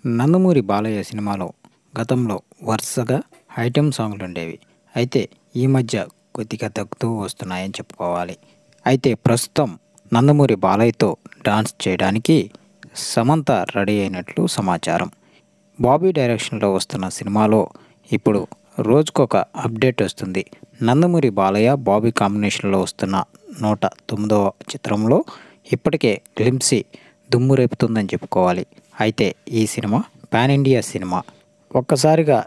నందమూరి బాలయ్య సినిమాలో గతంలో వరుసగా ఐటెం సాంగ్లుండేవి. అయితే ఈ మధ్య కొద్దిగా తగ్గుతూ వస్తున్నాయని చెప్పుకోవాలి. అయితే ప్రస్తుతం నందమూరి బాలయ్యతో డాన్స్ చేయడానికి సమంత రెడీ అయినట్లు సమాచారం. బాబీ డైరెక్షన్లో వస్తున్న సినిమాలో ఇప్పుడు రోజుకొక అప్డేట్ వస్తుంది. నందమూరి బాలయ్య బాబీ కాంబినేషన్లో వస్తున్న 109వ చిత్రంలో ఇప్పటికే గ్లింప్సీ దుమ్ము రేపుతుందని చెప్పుకోవాలి. అయితే ఈ సినిమా పాన్ ఇండియా సినిమా. ఒక్కసారిగా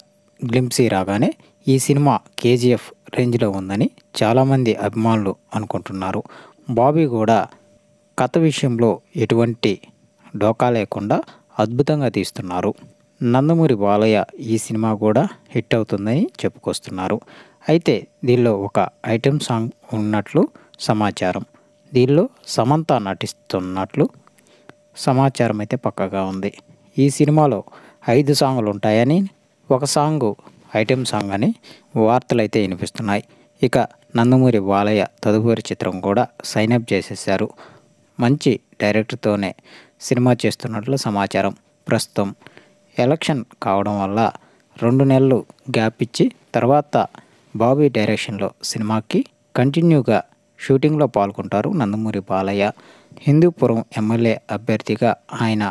గ్లింప్సీ రాగానే ఈ సినిమా కేజీఎఫ్ రేంజ్లో ఉందని చాలామంది అభిమానులు అనుకుంటున్నారు. బాబీ కూడా కథ విషయంలో ఎటువంటి డోకా లేకుండా అద్భుతంగా తీస్తున్నారు. నందమూరి బాలయ్య ఈ సినిమా కూడా హిట్ అవుతుందని చెప్పుకొస్తున్నారు. అయితే దీనిలో ఒక ఐటెం సాంగ్ ఉన్నట్లు సమాచారం. దీనిలో సమంత నటిస్తున్నట్లు సమాచారం అయితే పక్కాగా ఉంది. ఈ సినిమాలో 5 సాంగులు ఉంటాయని, ఒక సాంగు ఐటెం సాంగ్ అని వార్తలు అయితే వినిపిస్తున్నాయి. ఇక నందమూరి బాలయ్య తదుపరి చిత్రం కూడా సైనప్ చేసేశారు. మంచి డైరెక్టర్తోనే సినిమా చేస్తున్నట్లు సమాచారం. ప్రస్తుతం ఎలక్షన్ కావడం వల్ల 2 నెలలు గ్యాప్ ఇచ్చి తర్వాత బాబీ డైరెక్షన్లో సినిమాకి కంటిన్యూగా షూటింగ్లో పాల్గొంటారు నందమూరి బాలయ్య. హిందూపురం ఎమ్మెల్యే అభ్యర్థిగా ఆయన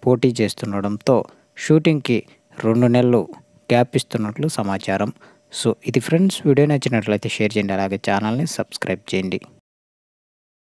పోటీ చేస్తుండడంతో షూటింగ్కి 2 నెలలు గ్యాప్ ఇస్తున్నట్లు సమాచారం. సో ఇది ఫ్రెండ్స్, వీడియో నచ్చినట్లయితే షేర్ చేయండి, అలాగే ఛానల్ని సబ్స్క్రైబ్ చేయండి.